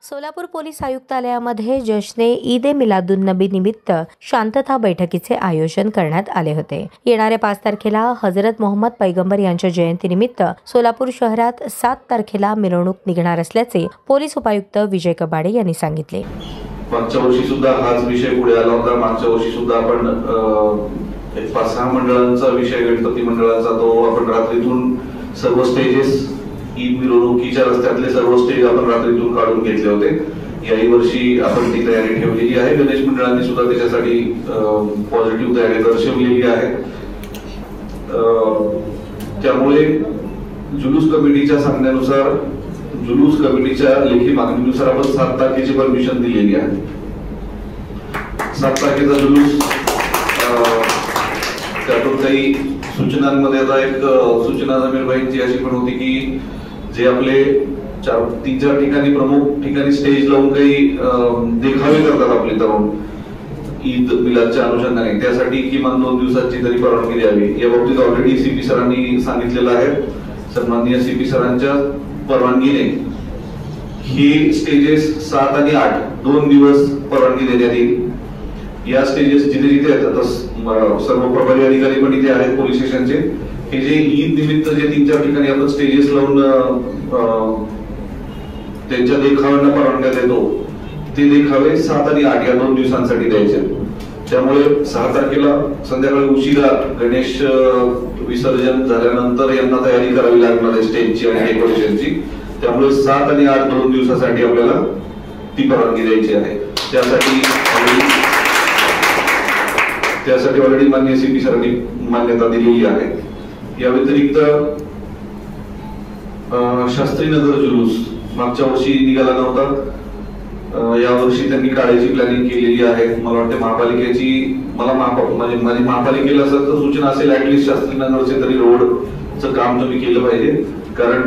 Solapur police आयुक्तालयामध्ये जश्ने ईद ए मिलादुन्नबी निमित्त शांतता बैठकीचे आयोजन करण्यात आले होते। येणाऱ्या 5 तारखेला हजरत मोहम्मद पैगंबर यांच्या जयंतीनिमित्त सोलापूर शहरात 7 तारखेला मिरवणूक निघणार असल्याचे पोलीस उपायुक्त विजय कबाडे यांनी सांगितले। मागच्या वर्षी सुद्धा हाच विषय पुढे आला होता। मागच्या वर्षी सुद्धा आपण 5-6 मंडळांचा विषय गणपती मंडळाचा तो आपण रात्रीतून सर्व स्टेजेस ईद मिरवणुकीच्या रस्त्यातले सर्व स्टेज आपण रात्रीतून काढून घेतले होते। याही वर्षी आपण ती तयारी ठेवलेली आहे। गणेश मंडळांनी सुद्धा त्याच्यासाठी पॉझिटिव्ह तयारी दर्शवलेली आहे। त्यामुळे जुलूस कमिटीच्या सांगण्यानुसार जुलूस कमिटीच्या लेखी मागणीनुसार आपण 7 तारखेची परमिशन दिलेली आहे। 7 तारखेचा जुलूस त्यातून काही सूचनांमध्ये आता एक सूचना जमीर भाईंची अशी पण होती की जे आपले 3-4 ठिकाणी प्रमुख ठिकाणी स्टेज लावून काही देखावे करतात आपले तरुण ईद मिलादच्या अनुषंगाने, त्यासाठी किमान 2 दिवसाची तरी परवानगी द्यावी। या बाबतीत ऑलरेडी सीपी सरांनी सांगितलेलं आहे। सन्माननीय सीपी सरांच्या परवानगीने ही स्टेजेस 7 आणि 8 2 दिवस परवानगी देण्यात येईल। या स्टेजेस जिथे जिथे आहेत सर्व प्रभारी अधिकारी पण इथे आहेत पोलीस स्टेशनचे। हे जे ईद निमित्त जे 3-4 ठिकाणी आपण स्टेजेस लावून त्यांच्या देखाव्यांना परवानग्या देतो ते देखावे 7 आणि 8 या 2 दिवसांसाठी द्यायचे। त्यामुळे 6 तारखेला संध्याकाळी उशिरा गणेश विसर्जन झाल्यानंतर यांना तयारी करावी लागणार आहे स्टेजची आणि डेकोरेशनची। त्यामुळे 7 आणि 8 2 दिवसासाठी आपल्याला ती परवानगी द्यायची आहे। त्यासाठी ऑलरेडी माननीय सीपी सरांनी मान्यता दिलेली आहे। या व्यतिरिक्त शास्त्रीनगर जुलूस मागच्या वर्षी निघाला नव्हता। या वर्षी त्यांनी काढायची प्लॅनिंग केलेली आहे। मला वाटते महापालिकेची माझी महापालिकेला सर सूचना असेल ऍटलीस्ट शास्त्रीनगरचे तरी रोडचं काम तुम्ही केलं पाहिजे। कारण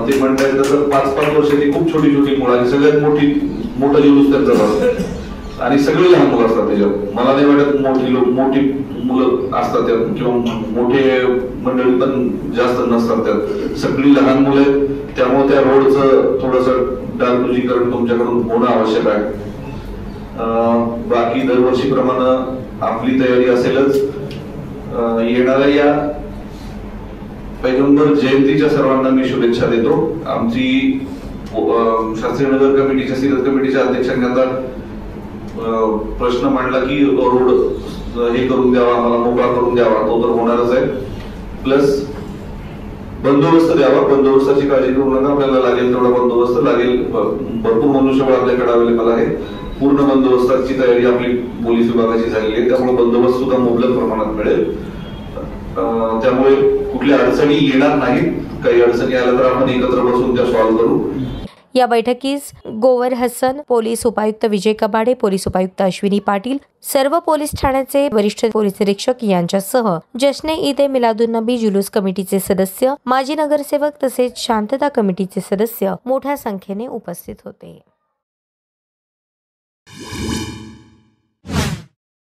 ते म्हणतात तसं 5-5 वर्षाची खूप छोटी मुलं आणि सगळ्यात मोठा जुलूस त्यांचा आणि सगळे लहान मुलं असतात त्याच्यात। मला नाही वाटत मोठी मुलं असतात त्यात किंवा मोठे मंडळी पण जास्त नसतात त्यात, सगळी लहान मुलं आहेत। त्यामुळे त्या रोडचं थोडंसं डागडुजीकरण तुमच्याकडून होणं आवश्यक आहे। बाकी दरवर्षीप्रमाणे आपली तयारी असेलच। येणाऱ्या या पैगंबर जयंतीच्या सर्वांना मी शुभेच्छा देतो। आमची शास्त्रीनगर कमिटीच्या सिरत कमिटीच्या अध्यक्षांनी आता प्रश्न मांडला की रोड हे करून द्यावा, आम्हाला मोकळा करून द्यावा, तो तर होणारच आहे। प्लस बंदोबस्त द्यावा। बंदोबस्ताची काळजी करू नका, आपल्याला लागेल तेवढा बंदोबस्त लागेल। भरपूर मनुष्यबळ आपल्याकडे अवेलेबल आहे। पूर्ण बंदोबस्ताची तयारी आपली पोलीस विभागाची झालेली आहे। त्यामुळे बंदोबस्त सुद्धा मुबलक प्रमाणात मिळेल। त्यामुळे कुठल्या अडचणी येणार नाहीत। काही अडचणी आल्या तर आपण एकत्र बसून त्या सॉल्व्ह करू। या बैठकीस गोवर हसन, पोलीस उपायुक्त विजय कबाडे, पोलीस उपायुक्त अश्विनी पाटील, सर्व पोलीस ठाण्याचे वरिष्ठ पोलीस निरीक्षक यांच्यासह जश्ने ईद ए मिलादुन्नबी जुलूस कमिटीचे सदस्य, माजी नगरसेवक तसेच शांतता कमिटीचे सदस्य मोठ्या संख्येने उपस्थित होते।